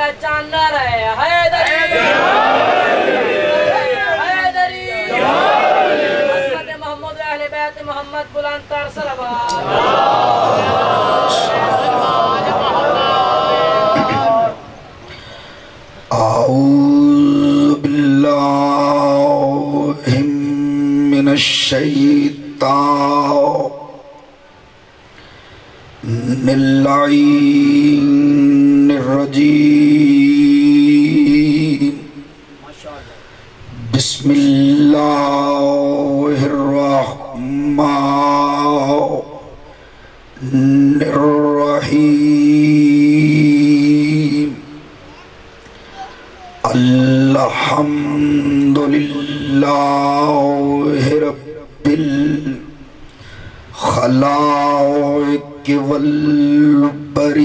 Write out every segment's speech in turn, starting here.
پہچان نہ رہے حیدری حیدری حضرت محمد اہل بیت محمد بلند تر صلوات اعوذ باللہ من الشیطان اللعین الرجیم بسم اللہ الرحمن الرحیم الحمدللہ رب الخلائق والبریہ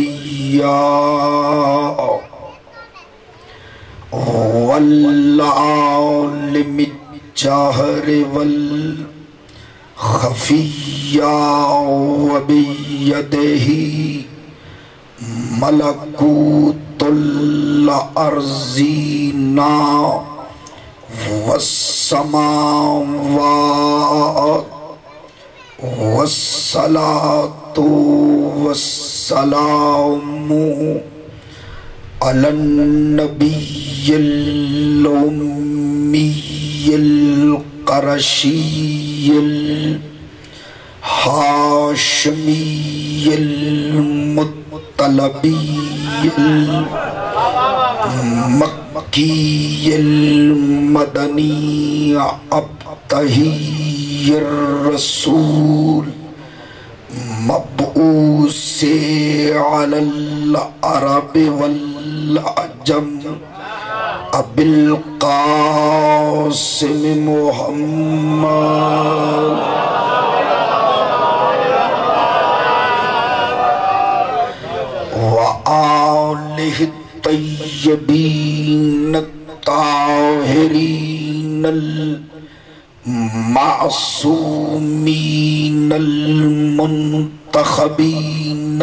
والعالم الجاہر والخفیہ وبیدہ ملکوت الارضین والسماوات والصلاة والسلام علی النبی الأمی القرشی الحاشمی المطلبی المکی المدنی ابتہی الرسول مبعوث علی العرب والعجم ابی القاسم محمد وآلہ الطیبین الطاہرین المعصومین المنتخبین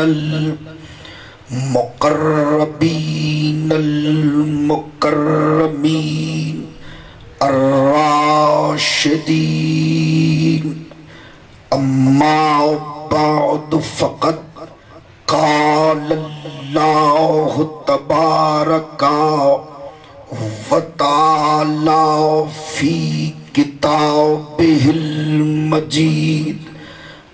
المقربین المکرمین الراشدین اما بعد فقط قال اللہ تبارک و تعالی فی کتابہ المجید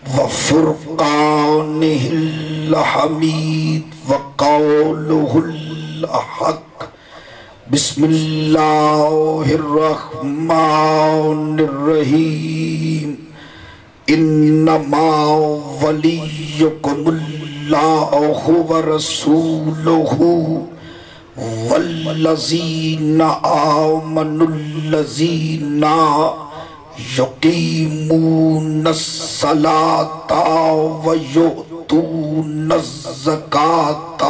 وفرقانہ الحمید وقولہ الحق بسم اللہ الرحمن الرحیم انما ولیکم اللہ ورسولہ والذین آمنوا الذین یقیمون الصلاة ویؤتون الزکاة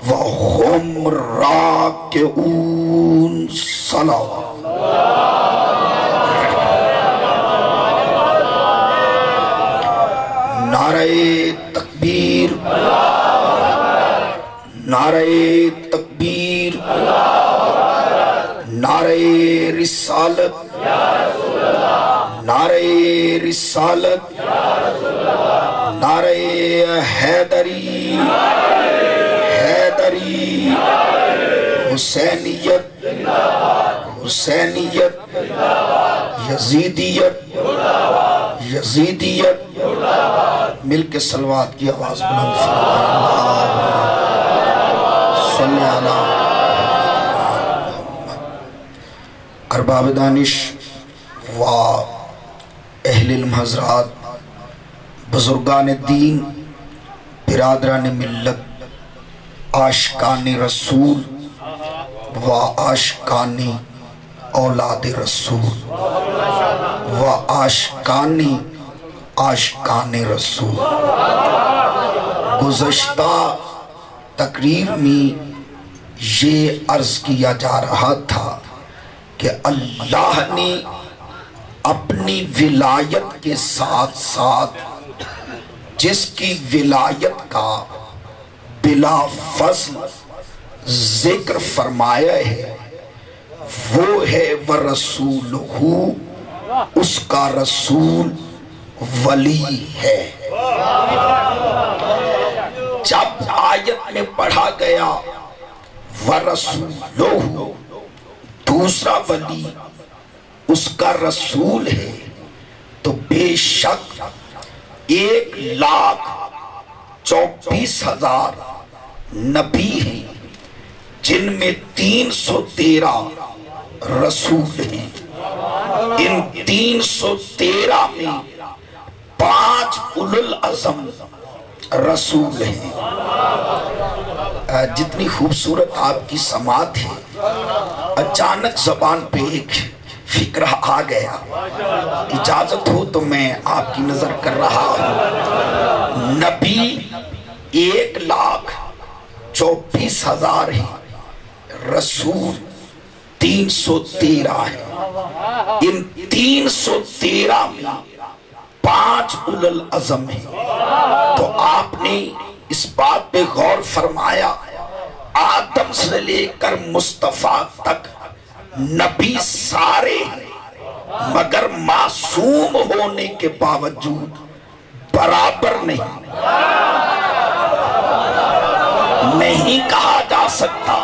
وهم راکعون صلوات نعرہ تکبیر نعرہ تکبیر نعرہ رسالت نعرہ رسالت نعرہ حیدری حیدری حسینیت حسینیت یزیدیت یزیدیت مل کے صلوات کی آواز بلند صلی اللہ ارباب دانش و اہل علم حضرات بزرگان دین برادران ملت عاشقان رسول و عاشقان اولاد رسول و عاشقان رسول گزشتہ تقریر میں یہ عرض کیا جا رہا تھا کہ اللہ نے اپنی ولایت کے ساتھ ساتھ جس کی ولایت کا بلا فضل ذکر فرمایا ہے وہ ہے ورسولہ، اس کا رسول ولی ہے۔ جب آیت میں پڑھا گیا ورسولہ، دوسرا ولی اس کا رسول ہے، تو بے شک 1,24,000 نبی ہیں جن میں 313 رسول ہیں۔ ان 313 میں 5 اولو العزم رسول ہیں۔ جتنی خوبصورت آپ کی سماعت ہے، اچانک زبان پہ ایک فکرہ آ گیا، اجازت ہو تو میں آپ کی نظر کر رہا ہوں۔ نبی 1,24,000 ہیں، رسول 313 ہیں۔ ان 313 میں 5 اولو العزم ہیں۔ تو آپ نے اس بات پہ غور فرمایا، آدم سے لے کر مصطفیٰ تک نبی سارے ہیں، مگر معصوم ہونے کے باوجود برابر نہیں کہا جا سکتا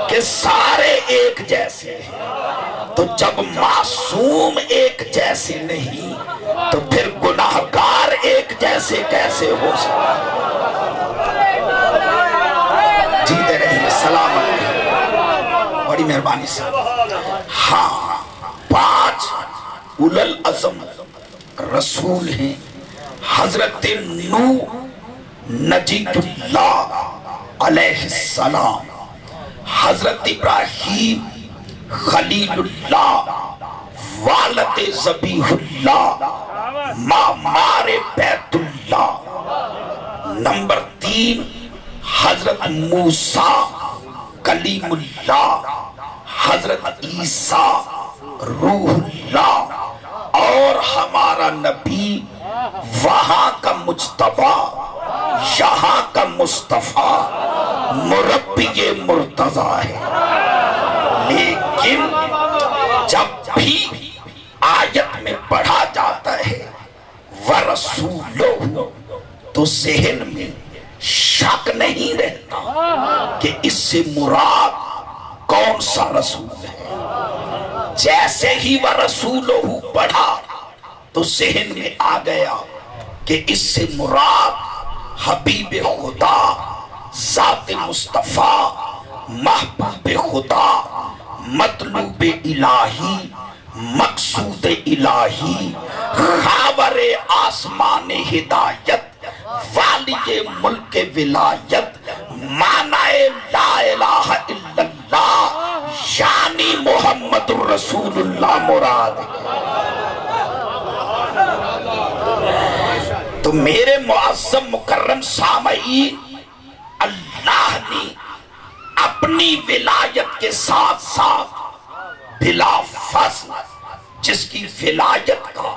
کہ سارے ایک جیسے ہیں۔ تو جب معصوم ایک جیسے نہیں تو پھر گناہگار ایک جیسے کیسے ہو سکتا؟ جیتے رہیے، سلامت رہیے، بڑی مہربانی سے۔ ہاں، 5 اولو العزم رسول ہیں۔ حضرت نوح نجی اللہ علیہ السلام، حضرت ابراہیم خلیل اللہ، والد ذبیح اللہ، معمار بیت اللہ۔ نمبر 3 حضرت موسیٰ کلیم اللہ، حضرت عیسیٰ روح اللہ، اور ہمارا نبی وہاں کا مجتبی، یہاں کا مصطفیٰ، مربی مرتضیٰ ہے۔ لیکن جب بھی آیت میں پڑھا جاتا ہے ورسولہ، تو ذہن میں شک نہیں رہتا کہ اس سے مراد کون سا رسول ہے۔ جیسے ہی ورسولہ پڑھا تو ذہن میں آ گیا کہ اس سے مراد حبیب خدا، ذات مصطفیٰ، محبوب خدا، مطلوب الہی، مقصود الہی، خاور آسمان ہدایت، والی ملک ولایت، معنی لا الہ الا اللہ، یعنی محمد رسول اللہ مراد۔ تو میرے معظم مکرم سامعین، اللہ نے اپنی ولایت کے ساتھ ساتھ بلا فصل جس کی ولایت کا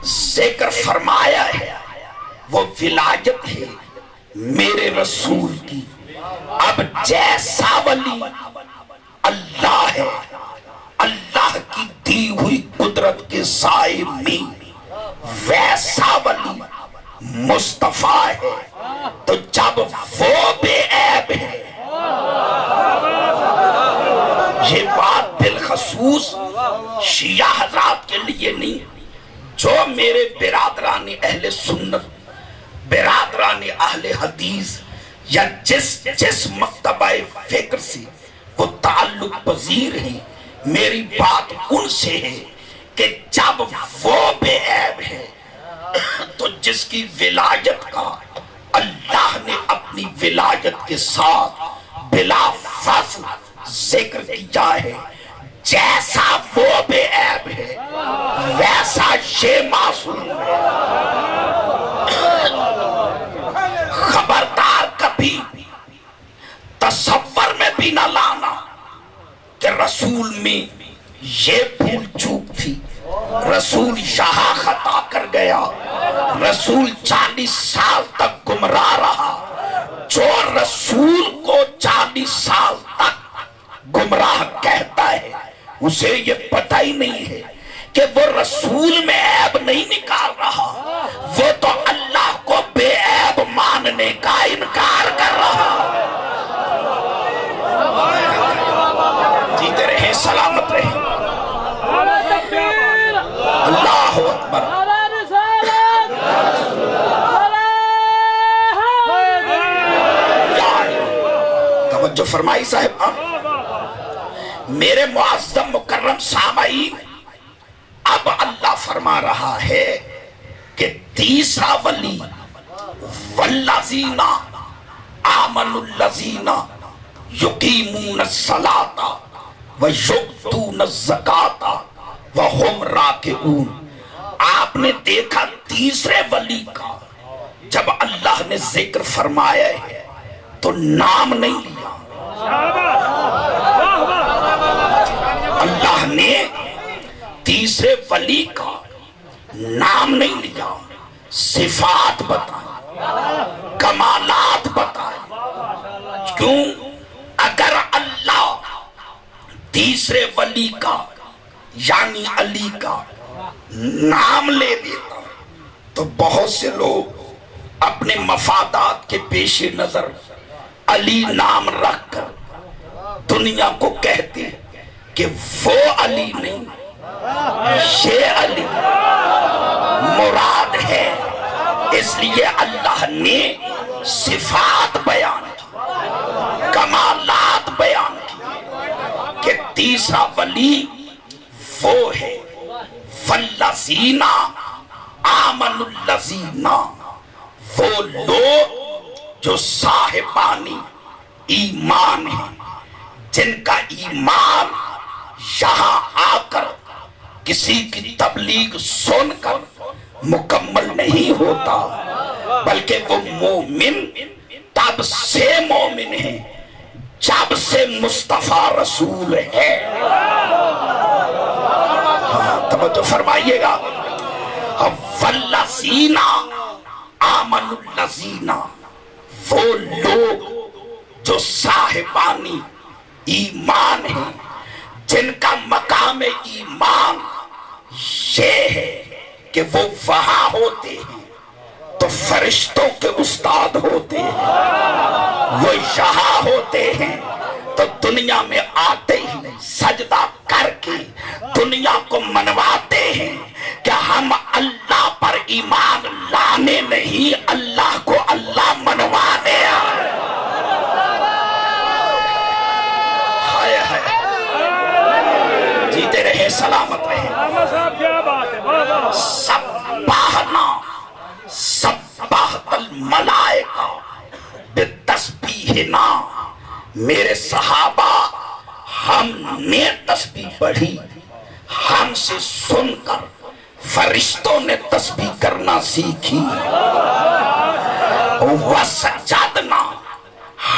ذکر فرمایا ہے، وہ ولایت ہے میرے رسول کی۔ اب جیسا ولی اللہ ہے، اللہ کی دی ہوئی قدرت کے سائے میں ویسا ولی مصطفیٰ ہے۔ تو جب وہ بے عیب ہے، یہ بات بالخصوص شیعہ حضرات کے لیے نہیں، جو میرے برادران اہل سنت، برادران اہل حدیث، یا جس مکتبہ فکر سے وہ تعلق پذیر ہیں، میری بات ان سے ہے کہ جب وہ بے عیب ہے تو جس کی ولایت کا اللہ نے اپنی ولایت کے ساتھ بلا فصل ذکر کیا ہے، جیسا وہ بے عیب ہے ویسا یہ معصوم ہے۔ خبردار کبھی تصور میں بھی نہ لانا کہ رسول میں یہ بھول چوک تھی، رسول یہاں خطا کر گیا، رسول 40 سال تک گمراہ رہا۔ جو رسول کو 40 اسے یہ پتہ ہی نہیں ہے کہ وہ رسول میں عیب نہیں نکال رہا، وہ تو اللہ کو بے عیب ماننے کا انکار کر رہا۔ جیتے رہیں، سلامت رہیں۔ اللہ اکبر۔ توجہ فرمائی صاحب۔ میرے معظم مکرم سامعین، اب اللہ فرما رہا ہے کہ تیسرا ولی والذین آمنوا الذین یقیمون الصلاۃ ویؤتون الزکاۃ وہم راکعون۔ آپ نے دیکھا تیسرے ولی کا جب اللہ نے ذکر فرمایا ہے تو نام نہیں لیا، اللہ نے تیسرے ولی کا نام نہیں لیا، صفات بتائیں، کمالات بتائیں۔ کیوں؟ اگر اللہ تیسرے ولی کا یعنی علی کا نام لے دیتا تو بہت سے لوگ اپنے مفادات کے پیش نظر علی نام رکھ کر دنیا کو کہتے کہ وہ علی نہیں، یہ علی مراد ہے۔ اس لیے اللہ نے صفات بیان کی، کمالات بیان کی کہ تیسرا ولی وہ ہے والذین آمنوا الذین، وہ لوگ جو صاحبانی ایمان ہیں، جن کا ایمان یہاں آ کر کسی کی تبلیغ سن کر مکمل نہیں ہوتا، بلکہ وہ مومن تب سے مومن ہے جب سے مصطفیٰ رسول ہے۔ توجہ فرمائیے گا۔ والذین آمنوا الذین، وہ لوگ جو صاحبانی ایمان ہیں، جن کا مقام ایمان یہ ہے کہ وہ وہاں ہوتے ہیں تو فرشتوں کے استاد ہوتے ہیں، وہ یہاں ہوتے ہیں تو دنیا میں آتے ہی سجدہ کر کے دنیا کو منواتے ہیں کہ ہم اللہ پر ایمان لانے نہیں، اللہ کو اللہ منوانے آئے۔ جیتے رہے، سلامت رہے۔ سبحنا سبحت الملائکہ بتسبیحنا، میرے صحابہ ہم نے تسبیح پڑھی، ہم سے سن کر فرشتوں نے تسبیح کرنا سیکھی۔ وسجدنا،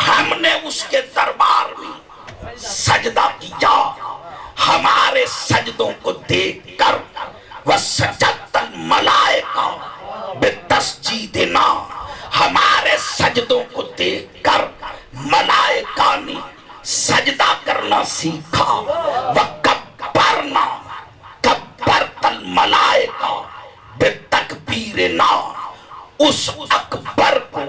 ہم نے اس کے دربار میں سجدہ کیا، ہمارے سجدوں کو دیکھ کر وسجدت الملائکہ بتسجیدنا، ہمارے سجدوں کو دیکھ کر ملائکہ نے سجدہ کرنا سیکھا۔ وکبرنا، کبرت الملائکہ بتکبیرنا، اس اکبر کو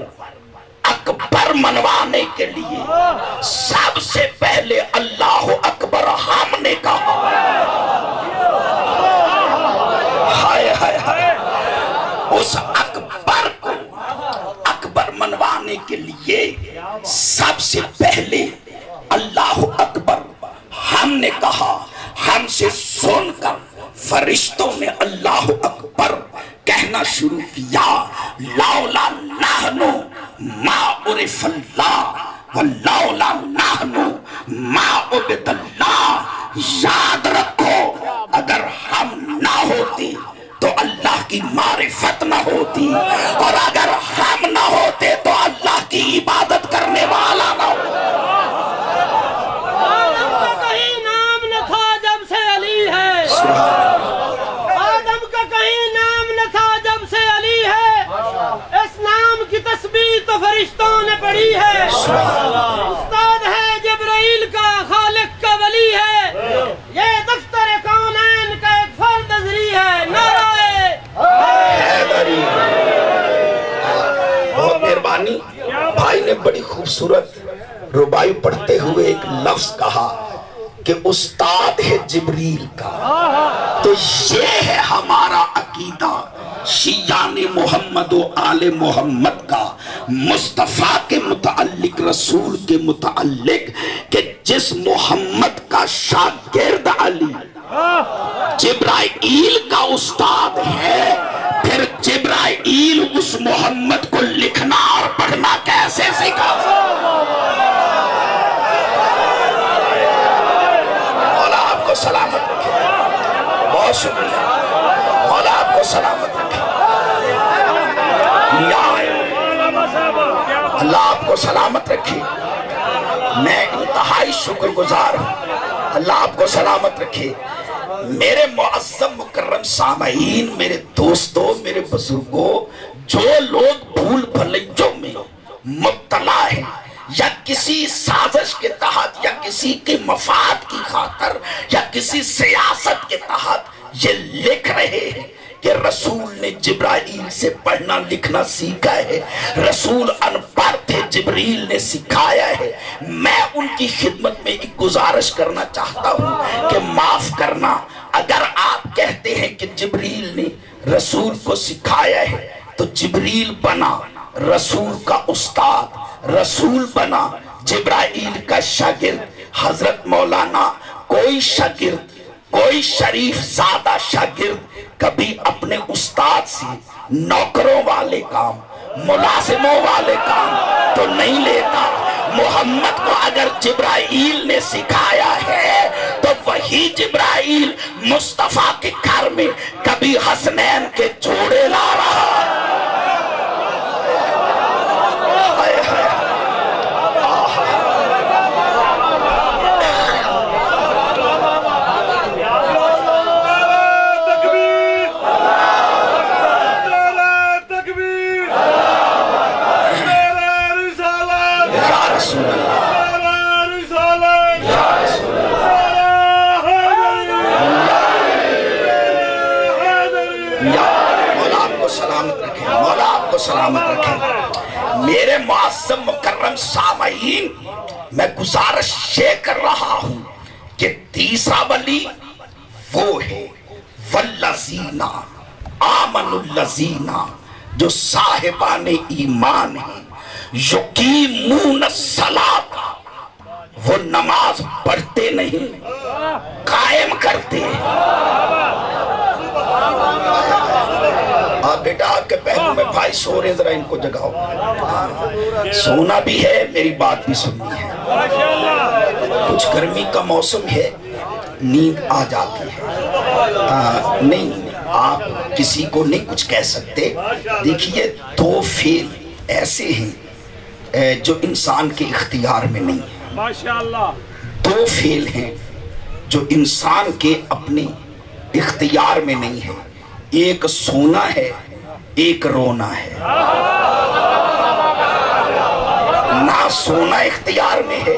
اکبر منوانے کے لیے سب سے پہلے اللہ اکبر ہم نے کہا۔ ہائے ہائے ہائے، اس اکبر کو اکبر منوانے کے لیے سب سے پہلے اللہ اکبر ہم نے کہا، ہم سے سن کر فرشتوں نے اللہ اکبر کہنا شروع کیا۔ لولا نحن ما عرف اللہ ولولا نحن ما عبد اللہ، یاد رکھو اگر ہم نہ ہوتے تو اللہ کی معرفت نہ ہوتی، اور اگر ہم نہ ہوتے تو اللہ کی عبادت کرنے والا نہ ہوتا۔ آدم کا کہیں نام نہ تھا جب سے علی ہے، آدم کا کہیں نام نہ تھا جب سے علی ہے، اس نام کی تسبیح تو فرشتوں نے پڑھی ہے۔ استاد ہے جبرائیل کا، خالق کا ولی ہے، یہ खूबसूरत रुबाई पढ़ते हुए एक लफ्ज कहा कि उस्ताद है जिब्रील का। तो ये है हमारा अकीदा शियान मोहम्मद व आले मोहम्मद का, मुस्तफ़ा के मुतअल्लिक, रसूल के मुतअल्लिक, कि जिस मोहम्मद का शागिर्द अली जिब्राइल का उस्ताद है, फिर जिब्राइल उस मोहम्मद को लिखना और पढ़ना कैसे सीखा? मौला आपको सलामत रखे, बहुत शुक्रिया, मौला आपको सलामत रखे, अल्लाह आपको सलामत रखे। मैं इंतहाई शुक्रगुजार हूँ, अल्लाह आपको सलामत रखे। मेरे मुअज़्ज़म मुकर्रम सामईन, मेरे दोस्तों, मेरे बुजुर्गों, जो लोग भूल भलैयों में मुब्तला है या किसी साजिश के तहत या किसी के मफाद की खातर या किसी सियासत के तहत ये लिख रहे हैं कि रसूल ने जिब्राइल से पढ़ना लिखना सीखा है, रसूल अनपढ़ थे, जिब्रील ने सिखाया है, मैं उनकी खिदमत में एक गुजारिश करना चाहता हूं कि माफ करना, अगर आप कहते हैं कि जिब्रील ने रसूल को सिखाया है तो जिब्रील बना रसूल का उस्ताद, रसूल बना जिब्राइल का शागिर्द। हजरत मौलाना कोई शागिर्द, कोई शरीफ ज़ादा शागिर्द कभी अपने उस्ताद से नौकरों वाले काम, मुलाजिमों वाले काम तो नहीं लेता। मोहम्मद को अगर जिब्राइल ने सिखाया है तो वही जिब्राइल मुस्तफा के घर में कभी हसनैन के जोड़े ला रहा। सलामत रखें। मेरे मुअज़्ज़म मुकर्रम सामईन, मैं गुजारिश ये कर रहा हूं कि तीसरा वली वो है वल्लज़ीना आमनुल्लज़ीना, जो साहिबाने ईमान है, युकीमून सलात, वो नमाज पढ़ते नहीं कायम करते हैं। बेटा आपके पहलू में भाई सो रहे, जरा इनको जगाओ। सोना भी है, मेरी बात भी सुननी है। कुछ गर्मी का मौसम है, नींद आ जाती है। नहीं, आप किसी को नहीं कुछ कह सकते। देखिए, दो फेल ऐसे हैं जो इंसान के इख्तियार में नहीं है। माशाअल्लाह। दो फेल हैं जो इंसान के अपने इख्तियार में नहीं है। एक सोना है, एक रोना है। ना सोना इख्तियार में है,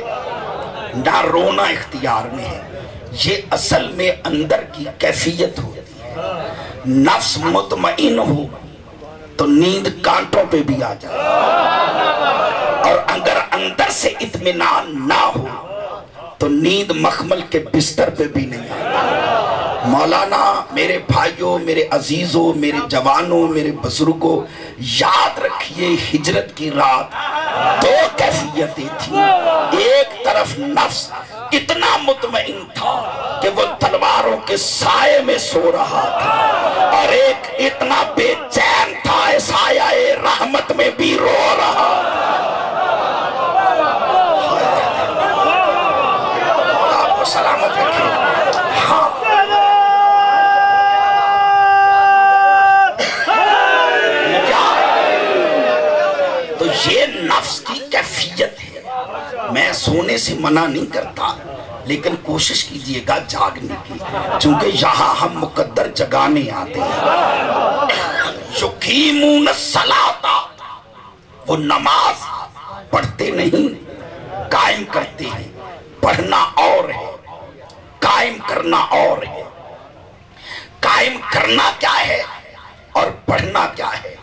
ना रोना इख्तियार में है। ये असल में अंदर की कैफियत होती है। नफ्स मुतमईन हो तो नींद कांटों पे भी आ जाए, और अगर अंदर से इत्मीनान ना हो तो नींद मखमल के बिस्तर पे भी नहीं आती। मौलाना, मेरे भाइयों, मेरे अजीजों, मेरे जवानों, मेरे बुजुर्गों, याद रखिए, हिजरत की रात दो कैफियतें थी। एक तरफ नफ्स इतना मुतमईन था कि वो तलवारों के साये में सो रहा था, और एक इतना बेचैन था, साये रहमत में भी रो रहा था। आपको सलामत रखे। हाँ, तो ये नफ्स की कैफियत है। मैं सोने से मना नहीं करता, लेकिन कोशिश कीजिएगा जागने की, क्योंकि यहाँ हम मुकद्दर जगाने आते हैं। युकीमून सलाता, वो नमाज पढ़ते नहीं, कायम करते हैं। पढ़ना और है, कायम करना और है। कायम करना क्या है और पढ़ना क्या है?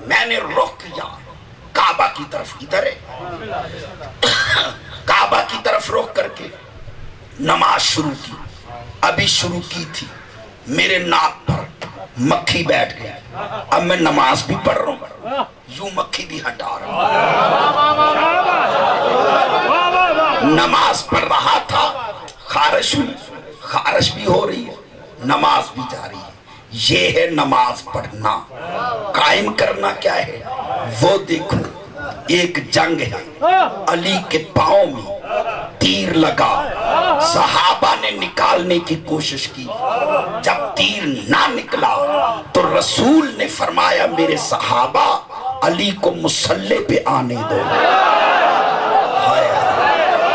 मैंने रुख किया काबा की तरफ इधर है, काबा की तरफ रुख करके नमाज शुरू की। अभी शुरू की थी, मेरे नाक पर मक्खी बैठ गई। अब मैं नमाज भी पढ़ रहा हूं, यूं मक्खी भी हटा रहा हूं। नमाज पढ़ रहा था, खारिश हुई, खारिश भी हो रही है, नमाज भी जारी है। ये है नमाज पढ़ना। कायम करना क्या है वो देखो। एक जंग है, अली के पांव में तीर लगा, सहाबा ने निकालने की कोशिश की। जब तीर ना निकला तो रसूल ने फरमाया, मेरे सहाबा अली को मुसल्ले पे आने दो।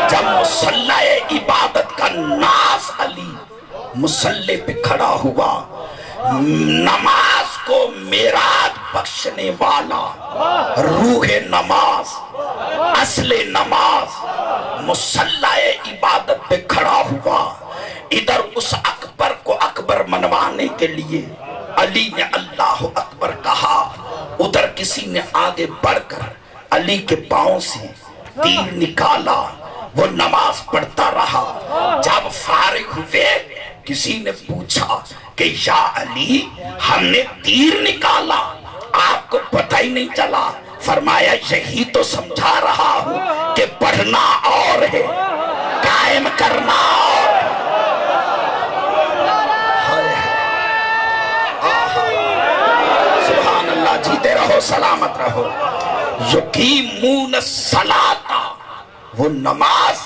जब मुसल्ला इबादत का नास अली मुसल्ले पे खड़ा हुआ, नमाज को मेराज बख्शने वाला, रूह नमाज, असले नमाज मुसल्ला इबादत पे खड़ा हुआ। इधर उस अकबर को अकबर मनवाने के लिए अली ने अल्लाह अकबर कहा, उधर किसी ने आगे बढ़कर अली के पांव से तीर निकाला। वो नमाज पढ़ता रहा। जब फारिग हुए किसी ने पूछा कि या अली, हमने तीर निकाला, आपको पता ही नहीं चला? फरमाया, यही तो समझा रहा हूं कि पढ़ना और है, कायम करना और सुभान अल्लाह। जीते रहो, सलामत रहो। युकीमून सलाता, वो नमाज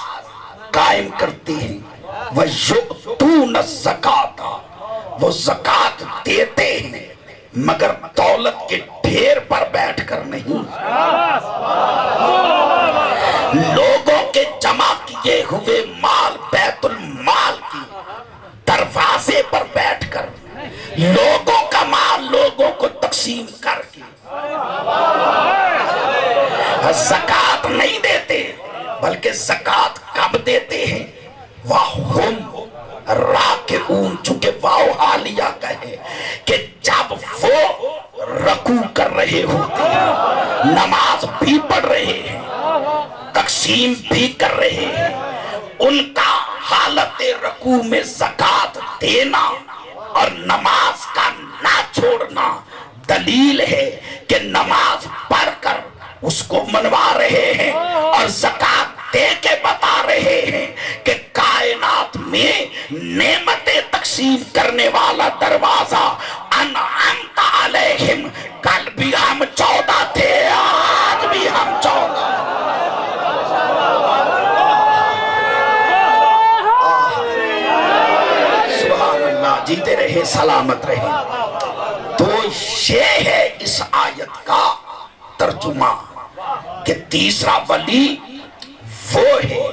कायम करते हैं। वह युतून ज़काता, वो ज़कात देते हैं, मगर दौलत के ढेर पर बैठकर नहीं, लोगों के जमा किए हुए माल बैतुल माल के दरवाजे पर बैठकर, लोगों का माल लोगों को तकसीम करके ज़कात नहीं देते, बल्कि ज़कात कब देते हैं? वाहुम राकिऊन, चूंकि वाव हालिया कहे कि जब वो रकू कर रहे होते हैं, नमाज भी पढ़ रहे हैं, तकसीम भी कर रहे हैं, उनका हालत रकू में ज़कात देना और नमाज का ना छोड़ना दलील है कि नमाज पढ़कर उसको मनवा रहे हैं और ज़कात दे के बता रहे हैं कि कायनात में नेमतें तकसीम करने वाला दरवाजा अनअमत अलैहिम, कल भी हम 14 थे, आज भी हम 14। सुभान अल्लाह। जीते रहे, सलामत रहे। तो ये है इस आयत का तर्जुमा कि तीसरा वली वो है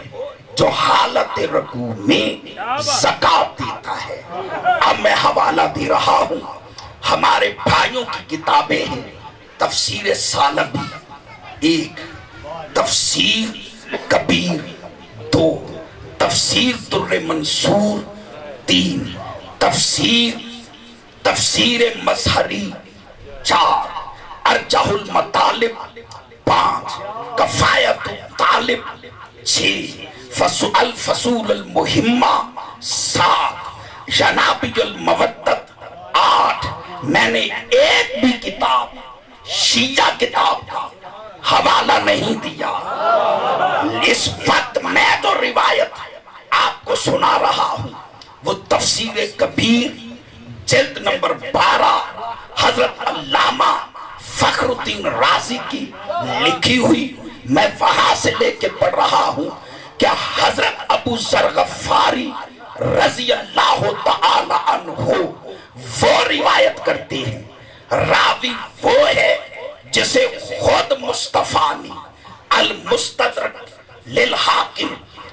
जो हालत रकू में ज़कात देता है। अब मैं हवाला दे रहा हूं, हमारे भाइयों की किताबें हैं। तफसीर सालबी 1, तफसीर कबीर 2, तफसीर दुर्र मंसूर 3, तफसीर मजहरी 4, अर्जहुल मतालिब 5, कफायत तालिब 6, फसूल मुहिम्मा 7, जनाबियुल मवद्दत 8। मैंने एक भी किताब शिया किताब का हवाला नहीं दिया। इस वक्त मैं तो रिवायत आपको सुना रहा हूं, वो तफसीर कबीर जिल्द नंबर 12 हजरत अल्लामा फखरुद्दीन राजी की लिखी हुई, मैं वहां से लेके पढ़ रहा हूं कि हजरत अबू ज़र गफ़ारी रज़ी अल्लाह तआला अन्हु वो रिवायत करते हैं। रावी वो है जिसे खुद मुस्तफा ने अल मुस्तदरक लिल हाकिम,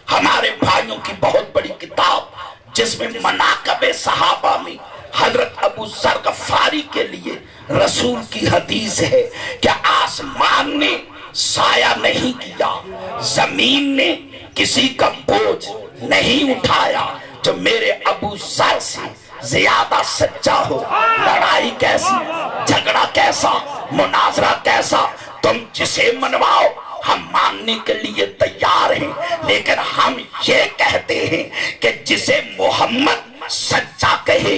हमारे भाइयों की बहुत बड़ी किताब जिसमें मनाक़िब सहाबा में हजरत अबू ज़र गफ़ारी के लिए रसूल की हदीस है कि आसमान ने साया नहीं किया, जमीन ने किसी का बोझ नहीं उठाया जो मेरे अबू ज़र से ज्यादा सच्चा हो। लड़ाई कैसी, झगड़ा कैसा, मुनाजरा कैसा, तुम जिसे मनवाओ हम मानने के लिए तैयार हैं, लेकिन हम ये कहते हैं कि जिसे मोहम्मद सच्चा कहे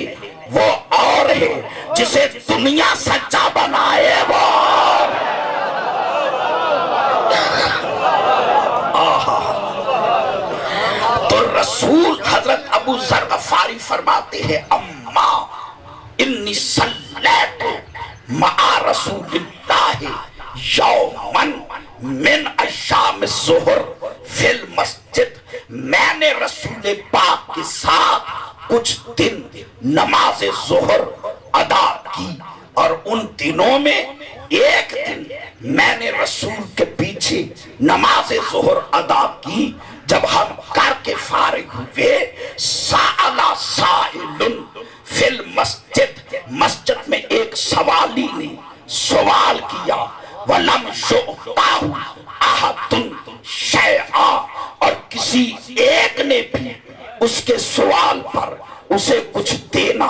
वो और है, जिसे दुनिया सच्चा बनाए वो तो रसूल हजरत अबू जर गफारी फरमाते हैं, अम्मा इन्नी सल्लैतु मआ रसूलिल्लाह यौमन मिन अय्याम ज़ुहर फिल मस्जिद, मैंने रसूल पाक के साथ कुछ दिन नमाज ज़ुहर अदा की और उन दिनों में एक दिन मैंने रसूल के पीछे नमाज ज़ुहर अदा की। जब हम करके फारिग हुए, साला साइलुन फिल मस्जिद, मस्जिद में एक सवाली ने सवाल किया, वलम युअताहु अहदुन शैआ, और किसी एक ने भी उसके सवाल पर उसे कुछ देना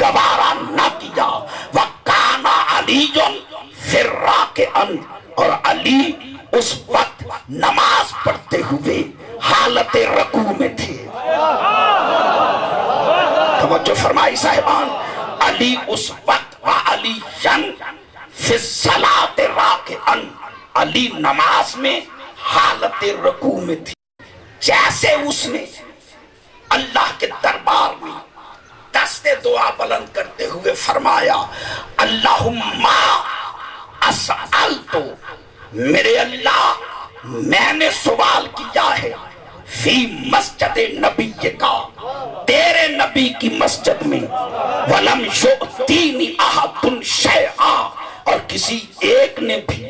गवारा न किया। वकाना अलीयुन फिर राकिअन, और अली उस वक्त नमाज पढ़ते हुए हालत रकू में थे। तवज्जो फरमाई साहिबान, अली उस वक्त व अलीयन फिर सलात राकिअन, अली नमाज में हालत रकू में थी। जैसे उसने अल्लाह के दरबार में दस्ते दुआ बुलंद करते हुए फरमाया, अल्लाहुम्मा असअलतु, मेरे अल्लाह मैंने सवाल किया है, फी मस्जिद नबी का, तेरे नबी की मस्जिद में, वलम युअतीनी अहदुन शैआ, और किसी एक ने भी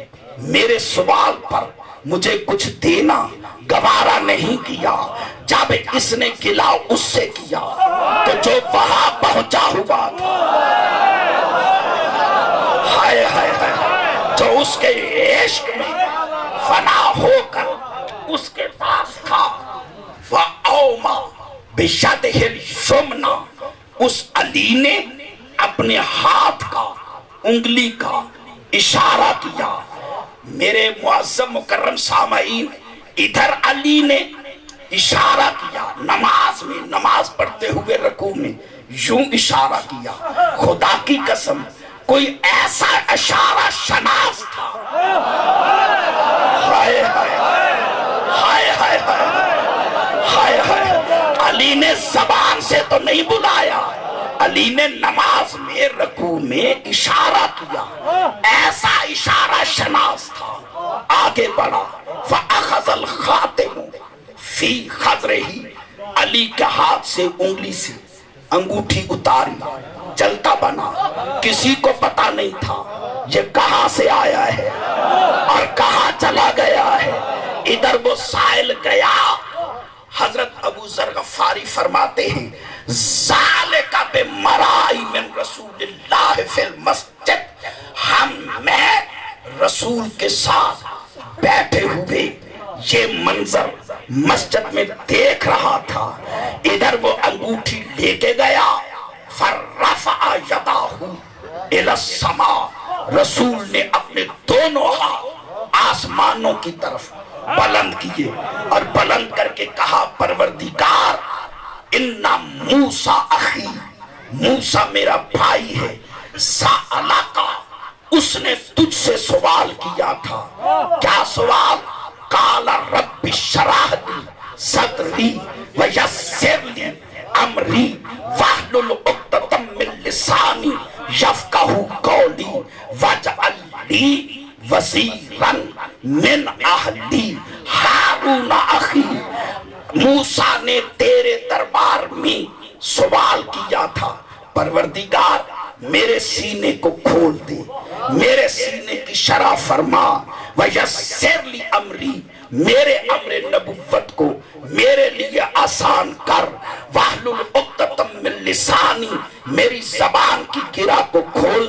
मेरे सवाल पर मुझे कुछ देना गवारा नहीं किया। जब इसने गिला उससे किया तो जो वहां पहुंचा हुआ था, हाय हाय हाय, जो उसके इश्क में फना होकर उसके पास था, वह औमा बिशदहिल युमना, उस अली ने अपने हाथ का उंगली का इशारा किया। मेरे मुअज़्ज़म मुकर्रम सामईन, इधर अली ने इशारा किया नमाज में, नमाज पढ़ते हुए रकू में यूं इशारा किया। खुदा की कसम कोई ऐसा इशारा शनास था, हाय हाय हाय हाय हाय हाय, अली ने जबान से तो नहीं बुलाया, अली ने नमाज में रकू में इशारा किया, ऐसा इशारा शनास था। आगे बढ़ा, फअख़ज़ल ख़ातिमु फी ख़ज़रिही, अली के हाथ से उंगली से अंगूठी उतारी, चलता बना। किसी को पता नहीं था ये कहां से आया है और कहां चला गया है। इधर वो साइल गया, हजरत अबू जर गफारी फरमाते हैं, ज़ालिका बिमराई मिन रसूलिल्लाह फिल मस्जिद, मैं रसूल के साथ बैठे हुए ये मंजर मस्जिद में देख रहा था। इधर वो अंगूठी लेके गया, फरफ़अ यदाहु इला समा, रसूल ने अपने दोनों हाथ आसमानों की तरफ बुलंद किए और बुलंद करके कहा, परवरदिगार, इन्ना मूसा अखी, मूसा मेरा भाई है, सअलका, उसने तुझसे सवाल किया था। क्या सवाल? काला रब्बि शरह ली सदरी व यस्सिर ली अमरी वहलुल उक़दतम मिन लिसानी यफ़क़हू क़ौली वजअल ली वज़ीरन मिन अहली हारून अखी। मूसा ने तेरे दरबार में सवाल किया था, परवरदिगार मेरे सीने को खोल दे, मेरे सीने की शरह फरमा, व यस्सिर ली अमरी, मेरे अम्रे नबुव्वत को मेरे लिए आसान कर, वहलुल उक़दतम मिन लिसानी, मेरी जबान की गिरा को खोल